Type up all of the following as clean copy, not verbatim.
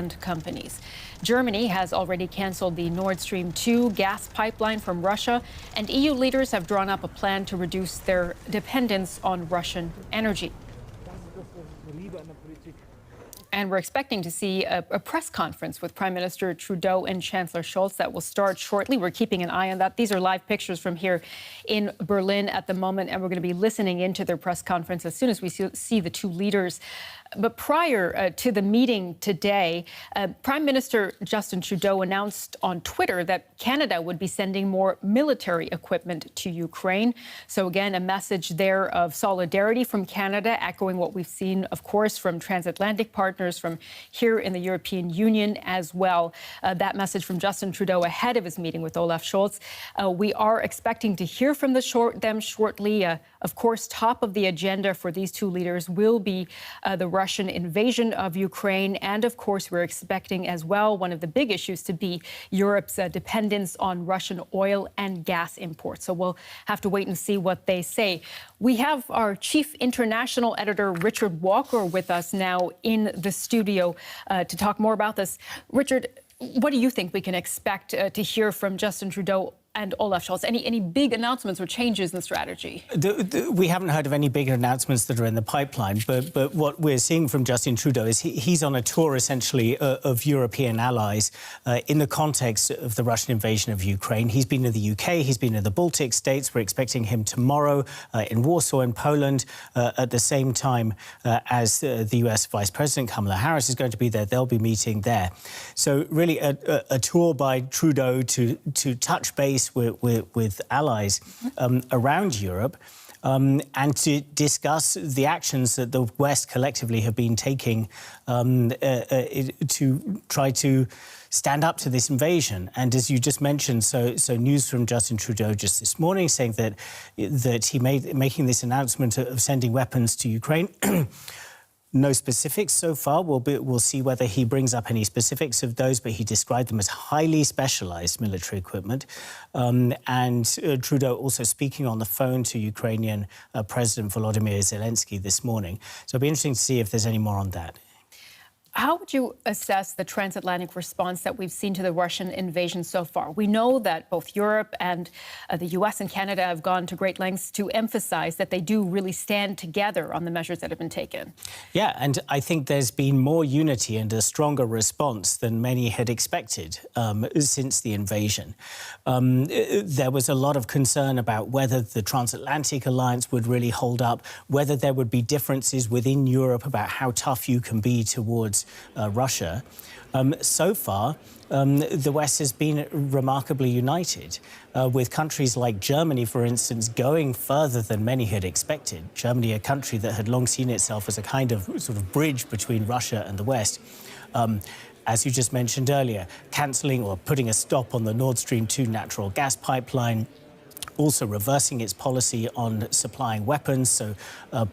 oil-owned companies. Germany has already canceled the Nord Stream 2 gas pipeline from Russia, and EU leaders have drawn up a plan to reduce their dependence on Russian energy. And we're expecting to see a press conference with Prime Minister Trudeau and Chancellor Scholz that will start shortly. We're keeping an eye on that. These are live pictures from here in Berlin at the moment, and we're going to be listening into their press conference as soon as we see the two leaders. But prior to the meeting today, Prime Minister Justin Trudeau announced on Twitter that Canada would be sending more military equipment to Ukraine. So again, a message there of solidarity from Canada, echoing what we've seen, of course, from transatlantic partners, from here in the European Union as well. That message from Justin Trudeau ahead of his meeting with Olaf Scholz. We are expecting to hear from them shortly. Of course, top of the agenda for these two leaders will be the Russian invasion of Ukraine. And of course, we're expecting as well one of the big issues to be Europe's dependence on Russian oil and gas imports. So we'll have to wait and see what they say. We have our chief international editor, Richard Walker, with us now in the studio to talk more about this. Richard, what do you think we can expect to hear from Justin Trudeau and Olaf Scholz? Any big announcements or changes in the strategy? We haven't heard of any big announcements that are in the pipeline, but what we're seeing from Justin Trudeau is he's on a tour, essentially, of European allies in the context of the Russian invasion of Ukraine. He's been in the UK, he's been in the Baltic states. We're expecting him tomorrow in Warsaw in Poland at the same time as the US Vice President Kamala Harris is going to be there. They'll be meeting there. So really a tour by Trudeau to touch base with allies around Europe and to discuss the actions that the West collectively have been taking to try to stand up to this invasion. And as you just mentioned, so news from Justin Trudeau just this morning saying that making this announcement of sending weapons to Ukraine. No specifics so far. We'll see whether he brings up any specifics of those, but he described them as highly specialized military equipment. And Trudeau also speaking on the phone to Ukrainian President Volodymyr Zelensky this morning. So it'll be interesting to see if there's any more on that. How would you assess the transatlantic response that we've seen to the Russian invasion so far? We know that both Europe and the US and Canada have gone to great lengths to emphasize that they do really stand together on the measures that have been taken. Yeah, and I think there's been more unity and a stronger response than many had expected since the invasion. There was a lot of concern about whether the transatlantic alliance would really hold up, whether there would be differences within Europe about how tough you can be towards Russia. So far, the West has been remarkably united, with countries like Germany, for instance, going further than many had expected. Germany, a country that had long seen itself as a kind of sort of bridge between Russia and the West. As you just mentioned earlier, cancelling or putting a stop on the Nord Stream 2 natural gas pipeline, also reversing its policy on supplying weapons, so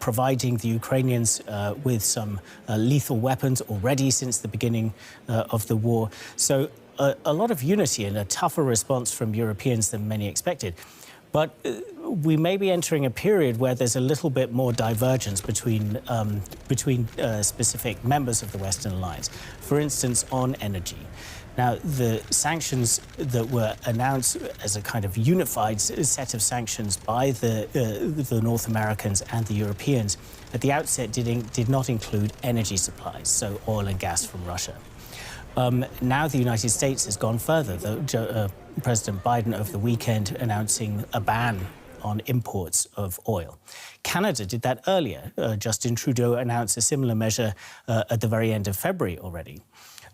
providing the Ukrainians with some lethal weapons already since the beginning of the war. So a lot of unity and a tougher response from Europeans than many expected. But we may be entering a period where there's a little bit more divergence between specific members of the Western Alliance. For instance, on energy. Now, the sanctions that were announced as a kind of unified set of sanctions by the North Americans and the Europeans at the outset did not include energy supplies, so oil and gas from Russia. Now the United States has gone further. President Biden over the weekend announcing a ban on imports of oil. Canada did that earlier. Justin Trudeau announced a similar measure at the very end of February already.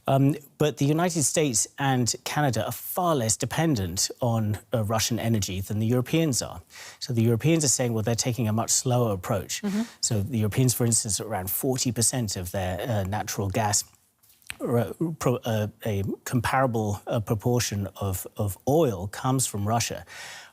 But the United States and Canada are far less dependent on Russian energy than the Europeans are. So the Europeans are saying, well, they're taking a much slower approach. So the Europeans, for instance, are around 40% of their natural gas. A comparable proportion of oil comes from Russia.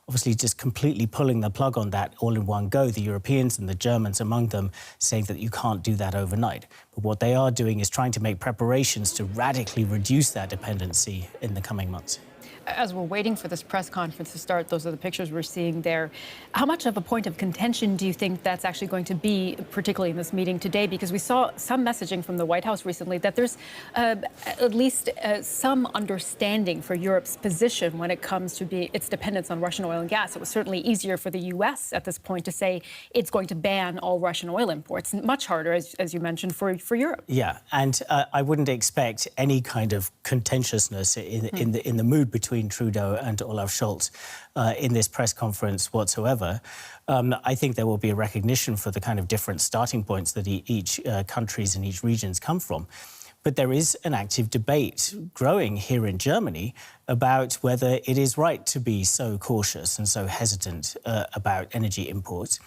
Obviously, just completely pulling the plug on that all in one go, the Europeans and the Germans among them saying that you can't do that overnight. But what they are doing is trying to make preparations to radically reduce that dependency in the coming months. As we're waiting for this press conference to start, those are the pictures we're seeing there. How much of a point of contention do you think that's actually going to be, particularly in this meeting today? Because we saw some messaging from the White House recently that there's at least some understanding for Europe's position when it comes to its dependence on Russian oil and gas. It was certainly easier for the U.S. at this point to say it's going to ban all Russian oil imports. Much harder, as you mentioned, for Europe. Yeah, and I wouldn't expect any kind of contentiousness in the mood between Trudeau and Olaf Scholz in this press conference whatsoever. I think there will be a recognition for the kind of different starting points that each countries and each regions come from. But there is an active debate growing here in Germany about whether it is right to be so cautious and so hesitant about energy imports.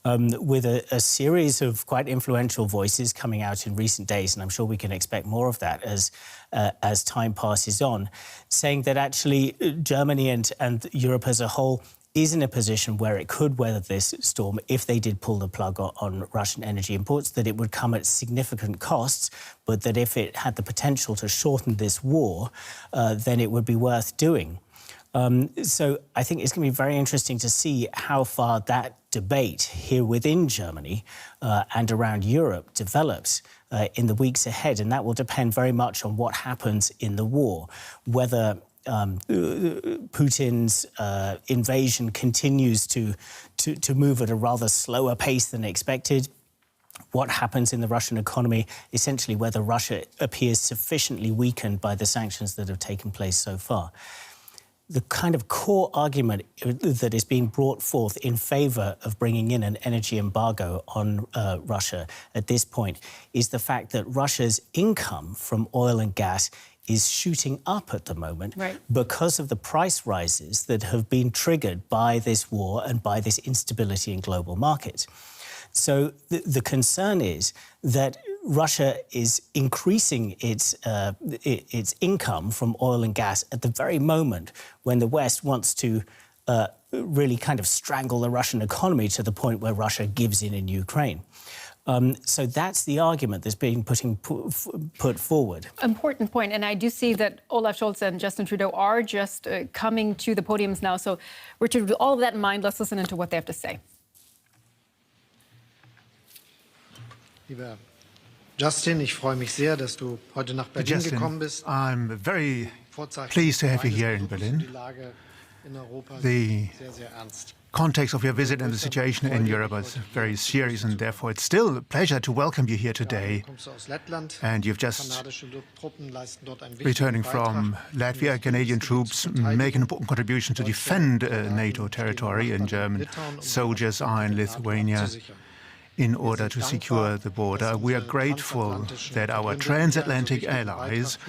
With a series of quite influential voices coming out in recent days, and I'm sure we can expect more of that as time passes on, saying that actually Germany and Europe as a whole is in a position where it could weather this storm if they did pull the plug on Russian energy imports, that it would come at significant costs, but that if it had the potential to shorten this war, then it would be worth doing. So I think it's going to be very interesting to see how far that debate here within Germany and around Europe develops in the weeks ahead. And that will depend very much on what happens in the war, whether Putin's invasion continues to move at a rather slower pace than expected, what happens in the Russian economy, essentially whether Russia appears sufficiently weakened by the sanctions that have taken place so far. The kind of core argument that is being brought forth in favour of bringing in an energy embargo on Russia at this point is the fact that Russia's income from oil and gas is shooting up at the moment because of the price rises that have been triggered by this war and by this instability in global markets. So the concern is that Russia is increasing its income from oil and gas at the very moment when the West wants to really kind of strangle the Russian economy to the point where Russia gives in Ukraine. So that's the argument that's being put forward. Important point. And I do see that Olaf Scholz and Justin Trudeau are just coming to the podiums now. So, Richard, with all of that in mind, let's listen into what they have to say. Lieber Justin, ich freue mich sehr, dass du heute nach Berlin gekommen bist. I'm very pleased to have you here in Berlin. The context of your visit and the situation in Europe is very serious, and therefore it's still a pleasure to welcome you here today. And you've just returning from Latvia. Canadian troops make an important contribution to defend NATO territory, and German soldiers are in Lithuania in order to secure the border. We are grateful that our transatlantic allies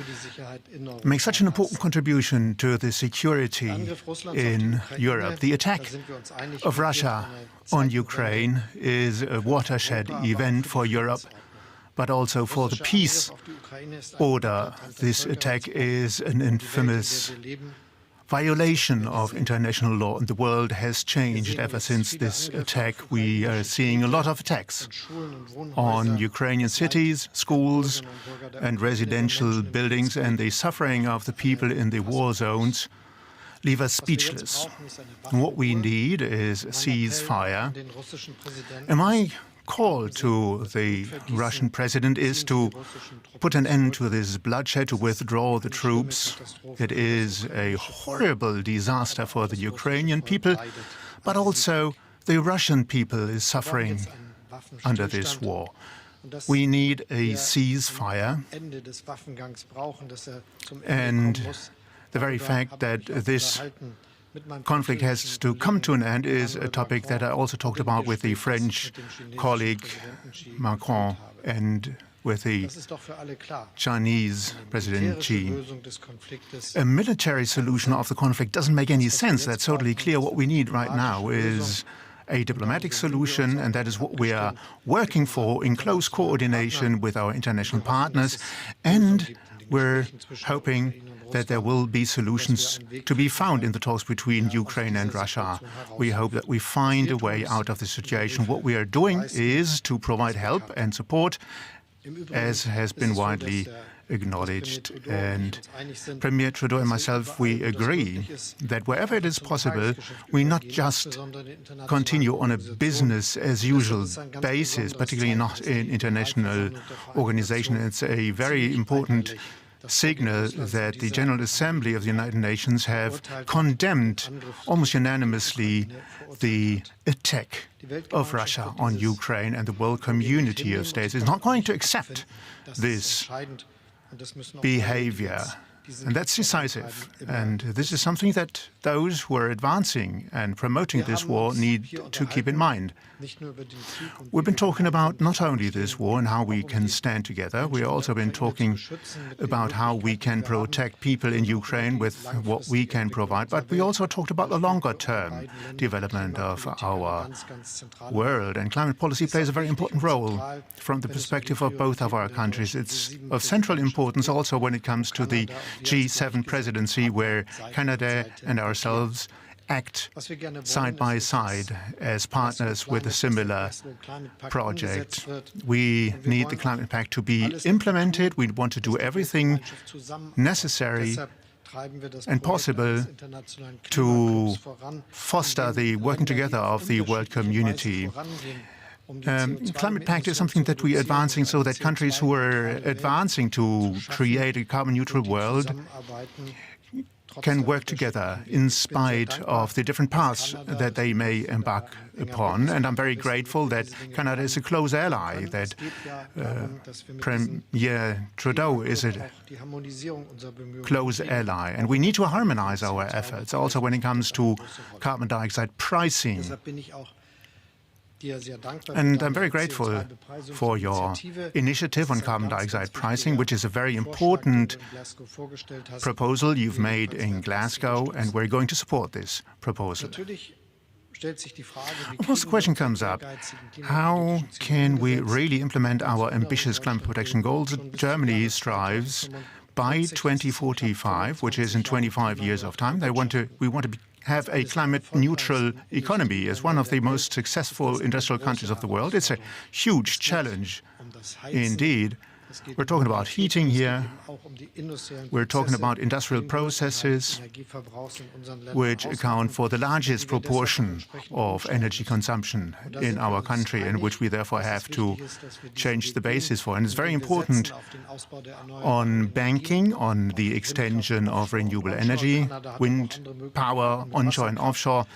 make such an important contribution to the security in Europe. The attack of Russia on Ukraine is a watershed event for Europe, but also for the peace order. This attack is an infamous violation of international law, and the world has changed ever since this attack. We are seeing a lot of attacks on Ukrainian cities, schools and residential buildings, and the suffering of the people in the war zones leave us speechless. What we need is a ceasefire. And my call to the Russian president is to put an end to this bloodshed, to withdraw the troops. It is a horrible disaster for the Ukrainian people, but also the Russian people is suffering under this war. We need a ceasefire, and the very fact that this conflict has to come to an end is a topic that I also talked about with the French colleague Macron and with the Chinese President Xi. A military solution of the conflict doesn't make any sense. That's totally clear. What we need right now is a diplomatic solution, and that is what we are working for in close coordination with our international partners. And we're hoping that there will be solutions to be found in the talks between Ukraine and Russia. We hope that we find a way out of the situation. What we are doing is to provide help and support, as has been widely acknowledged. And Premier Trudeau and myself, we agree that wherever it is possible, we not just continue on a business-as-usual basis, particularly not in international organizations. It's a very important signal that the General Assembly of the United Nations have condemned almost unanimously the attack of Russia on Ukraine, and the world community of states is not going to accept this behavior. And that's decisive. And this is something that those who are advancing and promoting this war need to keep in mind. We've been talking about not only this war and how we can stand together, we've also been talking about how we can protect people in Ukraine with what we can provide, but we also talked about the longer-term development of our world. And climate policy plays a very important role from the perspective of both of our countries. It's of central importance also when it comes to the G7 presidency, where Canada and ourselves act side by side as partners with a similar project. We need the climate pact to be implemented. We want to do everything necessary and possible to foster the working together of the world community. Climate pact is something that we are advancing so that countries who are advancing to create a carbon-neutral world can work together in spite of the different paths that they may embark upon. And I'm very grateful that Canada is a close ally, that Premier Trudeau is a close ally. And we need to harmonize our efforts, also when it comes to carbon dioxide pricing. And I'm very grateful for your initiative on carbon dioxide pricing, which is a very important proposal you've made in Glasgow, and we're going to support this proposal. Of course, the question comes up, how can we really implement our ambitious climate protection goals? Germany strives by 2045, which is in 25 years of time. We want to have a climate-neutral economy as one of the most successful industrial countries of the world. It's a huge challenge indeed. We're talking about heating here. We're talking about industrial processes, which account for the largest proportion of energy consumption in our country, and which we therefore have to change the basis for. And it's very important on banking, on the extension of renewable energy, wind power, onshore and offshore.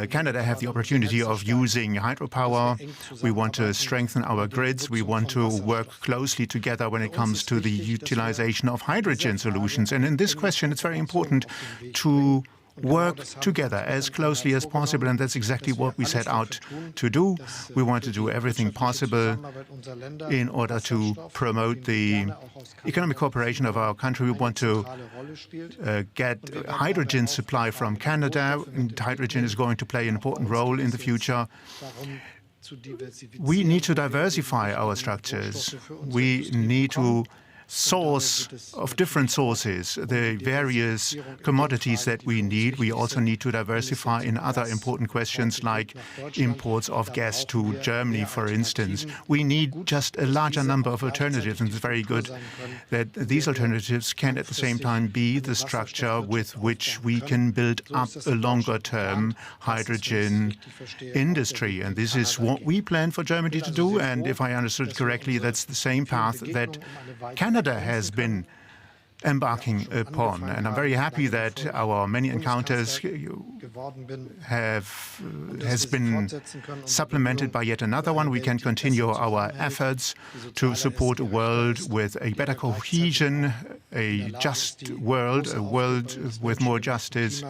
Canada have the opportunity of using hydropower. We want to strengthen our grids. We want to work closely together when it comes to the utilization of hydrogen solutions. And in this question, it's very important to work together as closely as possible, and that's exactly what we set out to do. We want to do everything possible in order to promote the economic cooperation of our country. We want to get hydrogen supply from Canada, and hydrogen is going to play an important role in the future. We need to diversify our structures. We need to source of different sources the various commodities that we need. We also need to diversify in other important questions like imports of gas to Germany, for instance. We need just a larger number of alternatives, and it's very good that these alternatives can at the same time be the structure with which we can build up a longer-term hydrogen industry. And this is what we plan for Germany to do, and if I understood correctly, that's the same path that Canada has been embarking upon. And I'm very happy that our many encounters has been supplemented by yet another one. We can continue our efforts to support a world with a better cohesion, a just world, a world with more justice,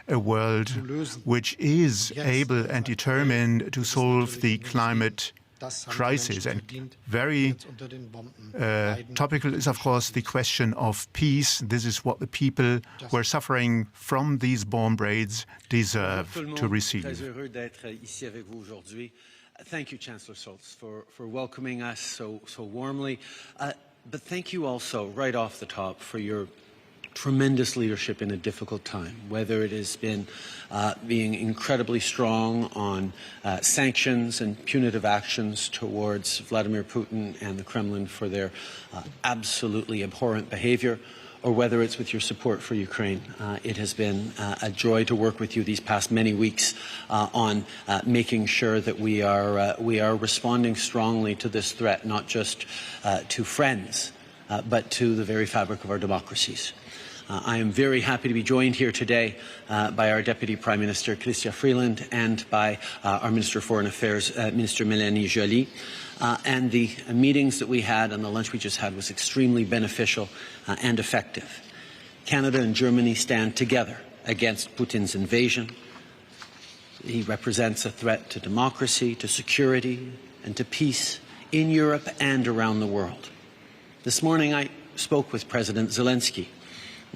a world which is able and determined to solve the climate crisis. And very topical is, of course, the question of peace. This is what the people who are suffering from these bomb raids deserve to receive. Thank you, Chancellor Scholz, for welcoming us so warmly. But thank you also, right off the top, for your tremendous leadership in a difficult time, whether it has been being incredibly strong on sanctions and punitive actions towards Vladimir Putin and the Kremlin for their absolutely abhorrent behavior, or whether it's with your support for Ukraine. It has been a joy to work with you these past many weeks on making sure that we are responding strongly to this threat, not just to friends, but to the very fabric of our democracies. I am very happy to be joined here today by our Deputy Prime Minister, Chrystia Freeland, and by our Minister of Foreign Affairs, Minister Mélanie Joly. And the meetings that we had and the lunch we just had was extremely beneficial and effective. Canada and Germany stand together against Putin's invasion. He represents a threat to democracy, to security, and to peace in Europe and around the world. This morning I spoke with President Zelensky,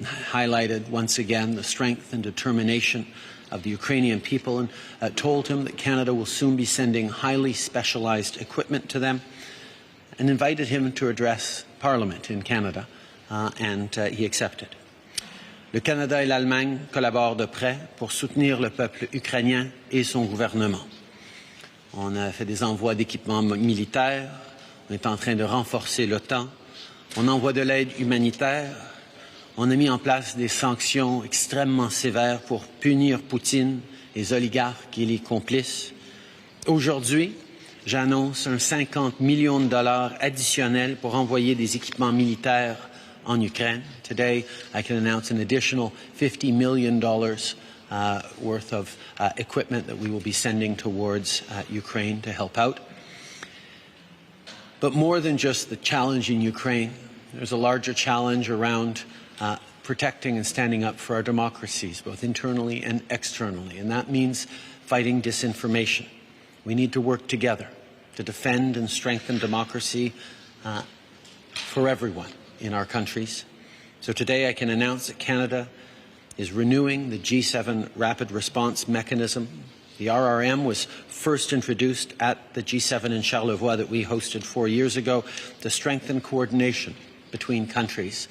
highlighted once again the strength and determination of the Ukrainian people, and told him that Canada will soon be sending highly specialized equipment to them, and invited him to address Parliament in Canada, and he accepted. Le Canada et l'Allemagne collaborent de près pour soutenir le peuple ukrainien et son gouvernement. On a fait des envois d'équipements militaires, on est en train de renforcer l'OTAN, on envoie de l'aide humanitaire. On a mis en place des sanctions extrêmement sévères pour punir Poutine, les oligarques et les complices. Aujourd'hui, j'annonce un 50 millions de dollars additionnels pour envoyer des équipements militaires en Ukraine. Today, I can announce an additional $50 million worth of equipment that we will be sending towards Ukraine to help out. But more than just the challenge in Ukraine, there's a larger challenge around protecting and standing up for our democracies, both internally and externally. And that means fighting disinformation. We need to work together to defend and strengthen democracy for everyone in our countries. So today I can announce that Canada is renewing the G7 Rapid Response Mechanism. The RRM was first introduced at the G7 in Charlevoix that we hosted 4 years ago to strengthen coordination between countries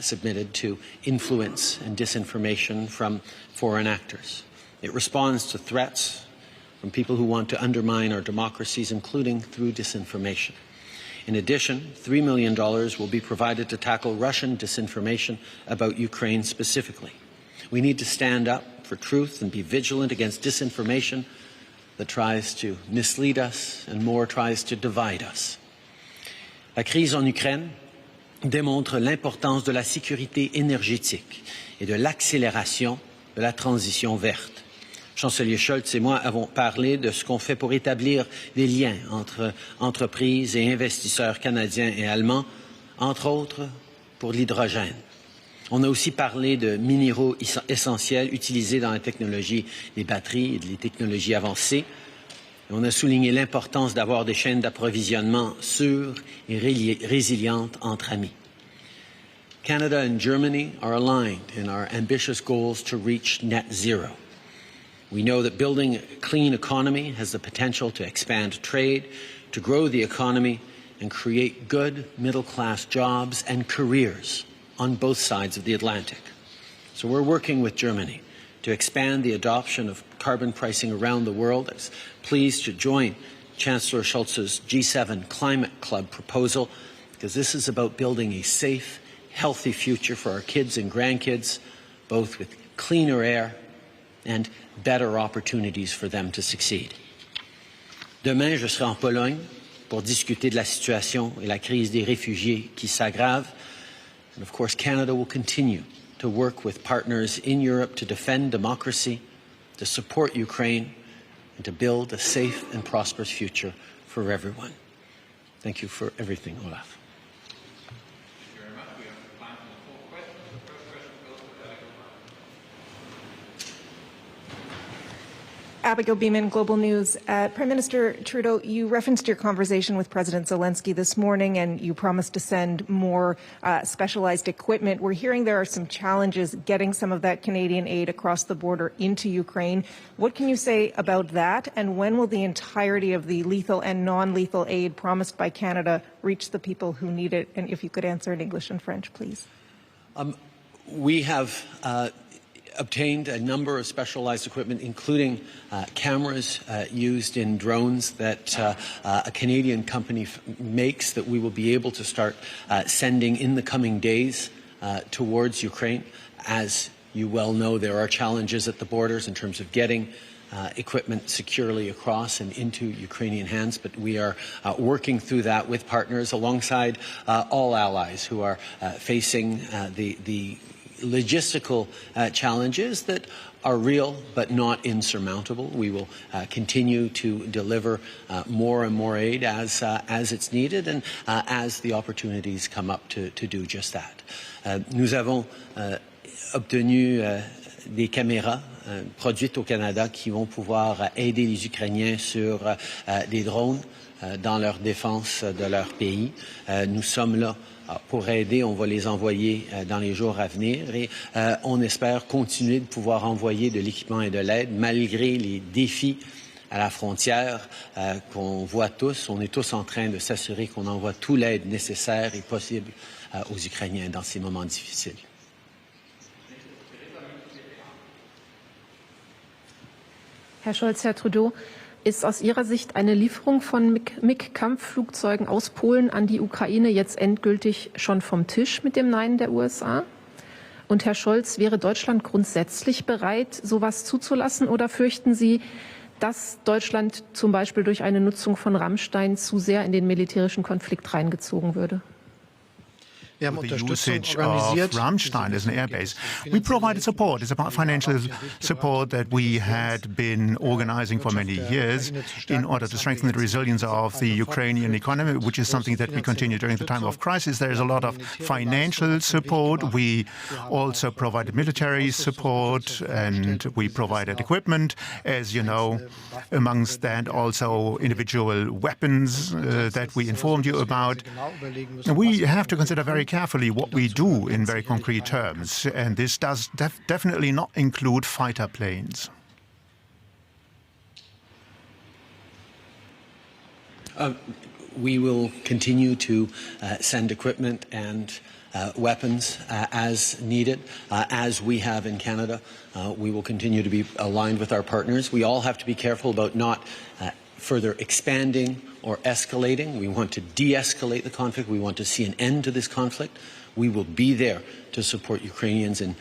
submitted to influence and disinformation from foreign actors. It responds to threats from people who want to undermine our democracies, including through disinformation. In addition, $3 million will be provided to tackle Russian disinformation about Ukraine specifically. We need to stand up for truth and be vigilant against disinformation that tries to mislead us and more tries to divide us. La crise en Ukraine démontre l'importance de la sécurité énergétique et de l'accélération de la transition verte. Chancelier Scholz et moi avons parlé de ce qu'on fait pour établir des liens entre entreprises et investisseurs canadiens et allemands, entre autres pour l'hydrogène. On a aussi parlé de minéraux essentiels utilisés dans la technologie des batteries et des technologies avancées. On a souligné l'importance d'avoir des chaînes d'approvisionnement sûres et résilientes entre amis. Canada and Germany are aligned in our ambitious goals to reach net zero. We know that building a clean economy has the potential to expand trade, to grow the economy, and create good middle-class jobs and careers on both sides of the Atlantic. So we're working with Germany to expand the adoption of carbon pricing around the world. I was pleased to join Chancellor Scholz's G7 Climate Club proposal, because this is about building a safe, healthy future for our kids and grandkids, both with cleaner air and better opportunities for them to succeed. Demain, je serai en Pologne pour discuter de la situation et la crise des réfugiés qui s'aggrave. And of course, Canada will continue to work with partners in Europe to defend democracy, to support Ukraine, and to build a safe and prosperous future for everyone. Thank you for everything, Olaf. Abigail Beeman, Global News. Prime Minister Trudeau, you referenced your conversation with President Zelensky this morning, and you promised to send more specialized equipment. We're hearing there are some challenges getting some of that Canadian aid across the border into Ukraine. What can you say about that? And when will the entirety of the lethal and non-lethal aid promised by Canada reach the people who need it? And if you could answer in English and French, please. We have obtained a number of specialized equipment, including cameras used in drones that a Canadian company makes, that we will be able to start sending in the coming days towards Ukraine. As you well know, there are challenges at the borders in terms of getting equipment securely across and into Ukrainian hands, but we are working through that with partners alongside all allies who are facing the logistical challenges that are real but not insurmountable. We will continue to deliver more and more aid as it's needed and as the opportunities come up to do just that. Nous avons obtenu des caméras produites au Canada qui vont pouvoir aider les Ukrainiens sur des drones dans leur défense de leur pays. Nous sommes là pour aider, on va les envoyer dans les jours à venir et on espère continuer de pouvoir envoyer de l'équipement et de l'aide malgré les défis à la frontière qu'on voit tous. On est tous en train de s'assurer qu'on envoie toute l'aide nécessaire et possible aux Ukrainiens dans ces moments difficiles. Herr Scholz, Herr Trudeau, ist aus Ihrer Sicht eine Lieferung von MiG-Kampfflugzeugen aus Polen an die Ukraine jetzt endgültig schon vom Tisch mit dem Nein der USA? Und Herr Scholz, wäre Deutschland grundsätzlich bereit, sowas zuzulassen, oder fürchten Sie, dass Deutschland zum Beispiel durch eine Nutzung von Rammstein zu sehr in den militärischen Konflikt reingezogen würde? With the usage of Rammstein as an airbase. We provided support. It's about financial support that we had been organizing for many years in order to strengthen the resilience of the Ukrainian economy, which is something that we continue during the time of crisis. There is a lot of financial support. We also provided military support and we provided equipment, as you know, amongst that also individual weapons that we informed you about. We have to consider very carefully what we do in very concrete terms, and this does definitely not include fighter planes. We will continue to send equipment and weapons as needed, as we have in Canada. We will continue to be aligned with our partners. We all have to be careful about not further expanding or escalating. We want to de-escalate the conflict. We want to see an end to this conflict. We will be there to support Ukrainians in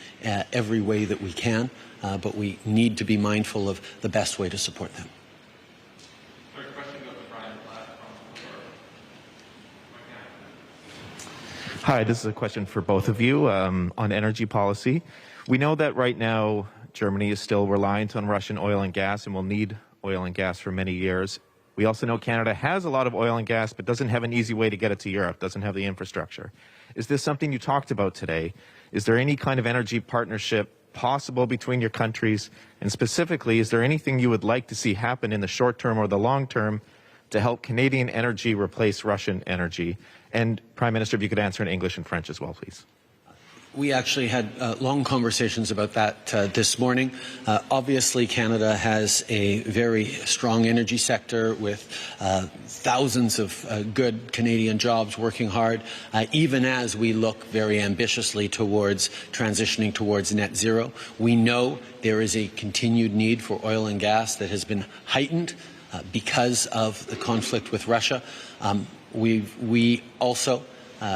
every way that we can, but we need to be mindful of the best way to support them. Hi, this is a question for both of you on energy policy. We know that right now Germany is still reliant on Russian oil and gas and will need oil and gas for many years. We also know Canada has a lot of oil and gas, but doesn't have an easy way to get it to Europe, doesn't have the infrastructure. Is this something you talked about today? Is there any kind of energy partnership possible between your countries? And specifically, is there anything you would like to see happen in the short term or the long term to help Canadian energy replace Russian energy? And Prime Minister, if you could answer in English and French as well, please. We actually had long conversations about that this morning. Obviously, Canada has a very strong energy sector with thousands of good Canadian jobs working hard, even as we look very ambitiously towards transitioning towards net zero. We know there is a continued need for oil and gas that has been heightened because of the conflict with Russia. We also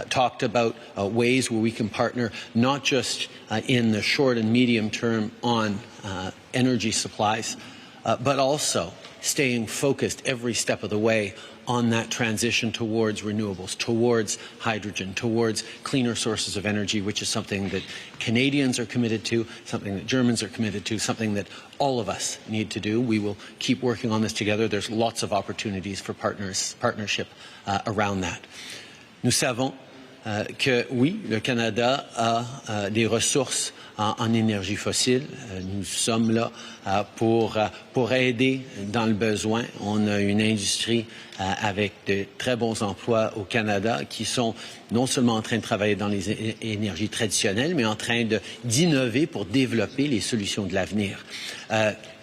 talked about ways where we can partner not just in the short and medium term on energy supplies, but also staying focused every step of the way on that transition towards renewables, towards hydrogen, towards cleaner sources of energy, which is something that Canadians are committed to, something that Germans are committed to, something that all of us need to do. We will keep working on this together. There's lots of opportunities for partnership around that. Nous savons que oui, le Canada a des ressources en énergie fossile. Nous sommes là pour aider dans le besoin. On a une industrie avec de très bons emplois au Canada qui sont non seulement en train de travailler dans les énergies traditionnelles, mais en train d'innover pour développer les solutions de l'avenir.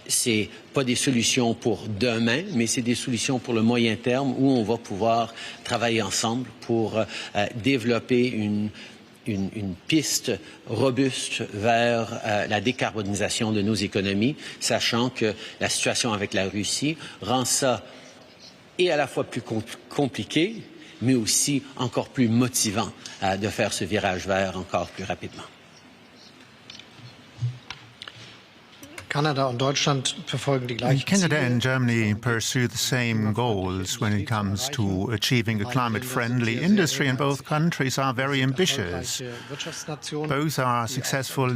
C'est pas des solutions pour demain, mais c'est des solutions pour le moyen terme où on va pouvoir travailler ensemble pour développer une piste robuste vers la décarbonisation de nos économies, sachant que la situation avec la Russie rend ça et à la fois plus compliqué, mais aussi encore plus motivant de faire ce virage vert encore plus rapidement. Kanada und Deutschland verfolgen die gleichen Canada Ziele. and Germany pursue the same goals when it comes to achieving a climate-friendly industry, and both countries are very ambitious. Both are successful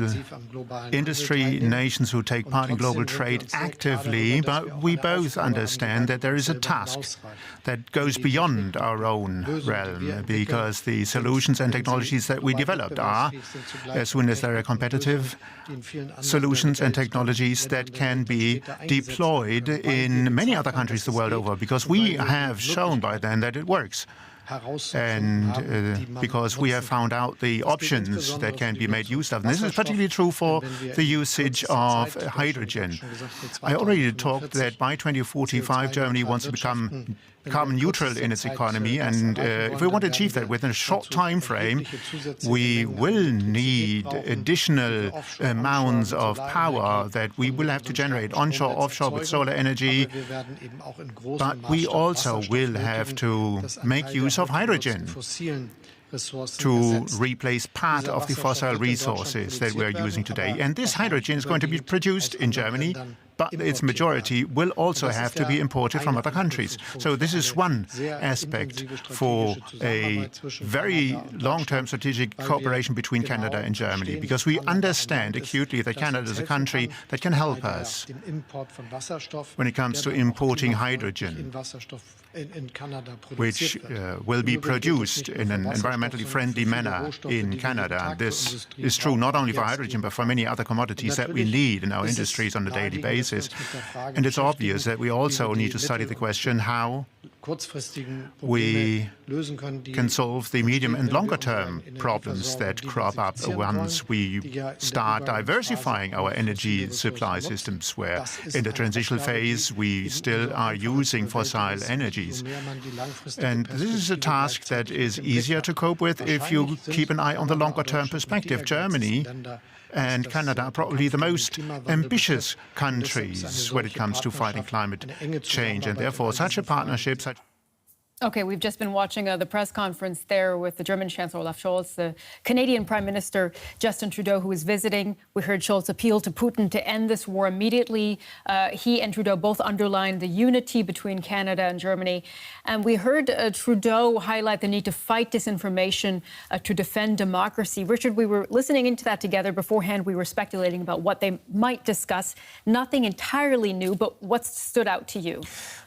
industry nations who take part in global trade actively, but we both understand that there is a task that goes beyond our own realm, because the solutions and technologies that we developed are, as soon as they are competitive, solutions and technologies that can be deployed in many other countries the world over, because we have shown by then that it works. And because we have found out the options that can be made use of. And this is particularly true for the usage of hydrogen. I already talked that by 2045, Germany wants to become carbon neutral in its economy, and if we want to achieve that within a short time frame, we will need additional amounts of power that we will have to generate onshore, offshore with solar energy, but we also will have to make use of hydrogen to replace part of the fossil resources that we are using today. And this hydrogen is going to be produced in Germany, but its majority will also have to be imported from other countries. So this is one aspect for a very long-term strategic cooperation between Canada and Germany, because we understand acutely that Canada is a country that can help us when it comes to importing hydrogen, which will be produced in an environmentally friendly manner in Canada. This is true not only for hydrogen, but for many other commodities that we need in our industries on a daily basis. And it's obvious that we also need to study the question how we can solve the medium and longer term problems that crop up once we start diversifying our energy supply systems, where in the transitional phase we still are using fossil energies. And this is a task that is easier to cope with if you keep an eye on the longer term perspective. Germany and Canada are probably the most ambitious countries when it comes to fighting climate change, and therefore such a partnership, Okay, we've just been watching the press conference there with the German Chancellor Olaf Scholz, the Canadian Prime Minister Justin Trudeau, who was visiting. We heard Scholz appeal to Putin to end this war immediately. He and Trudeau both underlined the unity between Canada and Germany. And we heard Trudeau highlight the need to fight disinformation to defend democracy. Richard, we were listening into that together beforehand. We were speculating about what they might discuss. Nothing entirely new, but what stood out to you?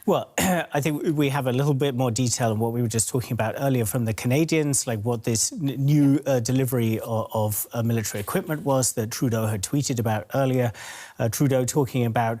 Well, I think we have a little bit more detail on what we were just talking about earlier from the Canadians, like what this new delivery of military equipment was that Trudeau had tweeted about earlier. Trudeau talking about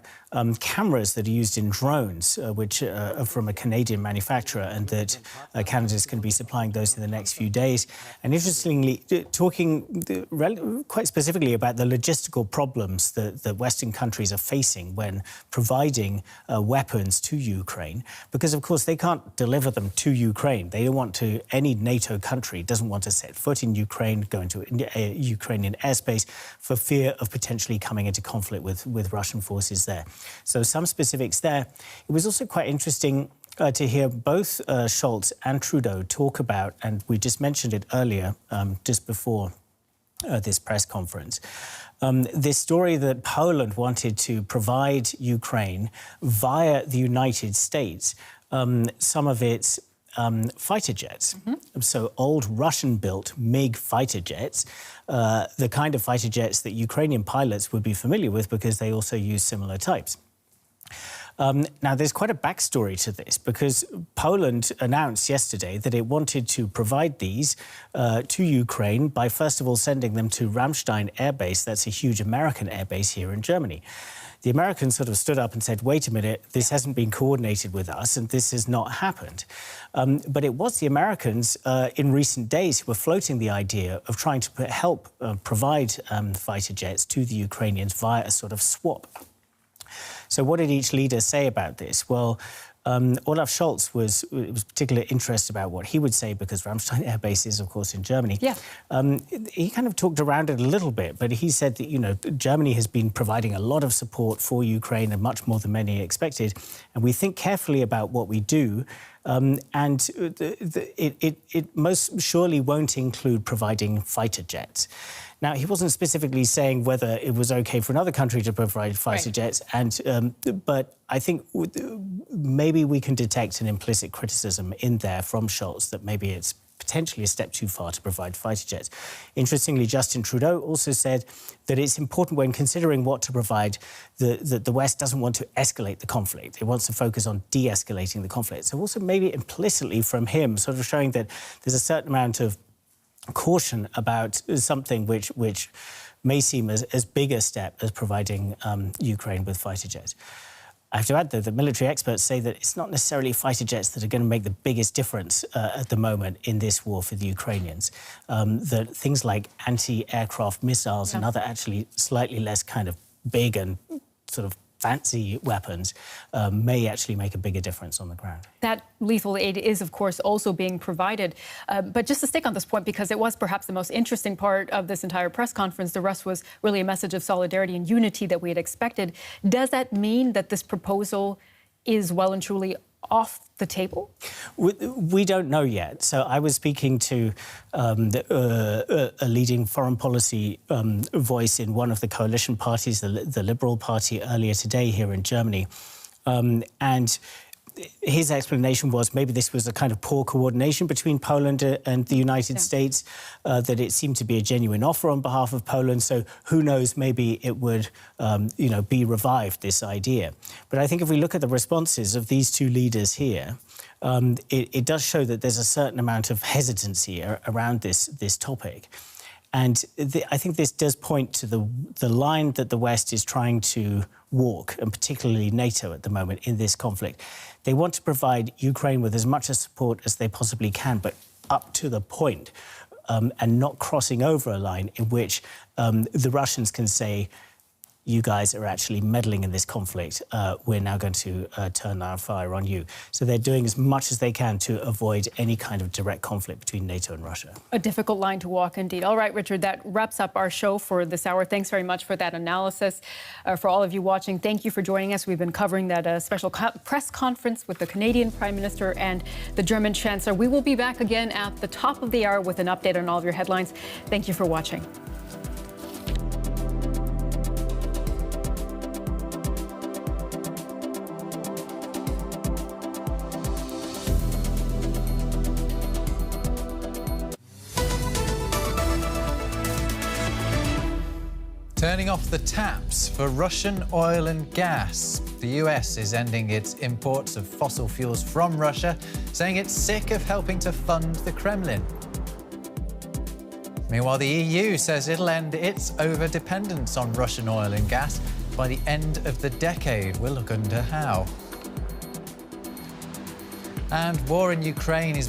cameras that are used in drones, which are from a Canadian manufacturer, and that Canada's going to be supplying those in the next few days. And interestingly, talking quite specifically about the logistical problems that Western countries are facing when providing weapons to Ukraine, because, of course, they can't deliver them to Ukraine. They don't want to, any NATO country doesn't want to set foot in Ukraine, go into Ukrainian airspace for fear of potentially coming into conflict with Russian forces there. So some specifics there. It was also quite interesting to hear both Scholz and Trudeau talk about, and we just mentioned it earlier, just before this press conference, this story that Poland wanted to provide Ukraine via the United States some of its fighter jets. Mm-hmm. So old Russian-built MiG fighter jets, the kind of fighter jets that Ukrainian pilots would be familiar with because they also use similar types. Now, there's quite a backstory to this, because Poland announced yesterday that it wanted to provide these to Ukraine by, first of all, sending them to Ramstein Air Base. That's a huge American air base here in Germany. The Americans sort of stood up and said, wait a minute, this hasn't been coordinated with us and this has not happened. But it was the Americans in recent days who were floating the idea of trying to help provide fighter jets to the Ukrainians via a sort of swap. So what did each leader say about this? Well, Olaf Scholz was particularly interested about what he would say, because Ramstein Air Base is, of course, in Germany. Yeah. He kind of talked around it a little bit, but he said that, Germany has been providing a lot of support for Ukraine, and much more than many expected. And we think carefully about what we do. It most surely won't include providing fighter jets. Now, he wasn't specifically saying whether it was OK for another country to provide fighter jets, but I think maybe we can detect an implicit criticism in there from Scholz that maybe it's potentially a step too far to provide fighter jets. Interestingly, Justin Trudeau also said that it's important when considering what to provide that the West doesn't want to escalate the conflict. It wants to focus on de-escalating the conflict. So also maybe implicitly from him, sort of showing that there's a certain amount of caution about something which may seem as big a step as providing Ukraine with fighter jets. I have to add, though, that military experts say that it's not necessarily fighter jets that are going to make the biggest difference at the moment in this war for the Ukrainians. That things like anti-aircraft missiles and other actually slightly less kind of big and sort of fancy weapons may actually make a bigger difference on the ground. That lethal aid is, of course, also being provided. But just to stick on this point, because it was perhaps the most interesting part of this entire press conference, the rest was really a message of solidarity and unity that we had expected. Does that mean that this proposal is well and truly off the table? We don't know yet. So I was speaking to a leading foreign policy voice in one of the coalition parties, the Liberal Party, earlier today here in Germany. And his explanation was maybe this was a kind of poor coordination between Poland and the United States, that it seemed to be a genuine offer on behalf of Poland. So who knows, maybe it would, be revived, this idea. But I think if we look at the responses of these two leaders here, it does show that there's a certain amount of hesitancy around this topic. And I think this does point to the line that the West is trying to walk, and particularly NATO at the moment in this conflict. They want to provide Ukraine with as much support as they possibly can, but up to the point, and not crossing over a line in which the Russians can say, you guys are actually meddling in this conflict. We're now going to turn our fire on you. So they're doing as much as they can to avoid any kind of direct conflict between NATO and Russia. A difficult line to walk, indeed. All right, Richard, that wraps up our show for this hour. Thanks very much for that analysis. For all of you watching, thank you for joining us. We've been covering that special press conference with the Canadian Prime Minister and the German Chancellor. We will be back again at the top of the hour with an update on all of your headlines. Thank you for watching. Turning off the taps for Russian oil and gas. The US is ending its imports of fossil fuels from Russia, saying it's sick of helping to fund the Kremlin. Meanwhile, the EU says it'll end its over-dependence on Russian oil and gas by the end of the decade. We'll look into how. And war in Ukraine is being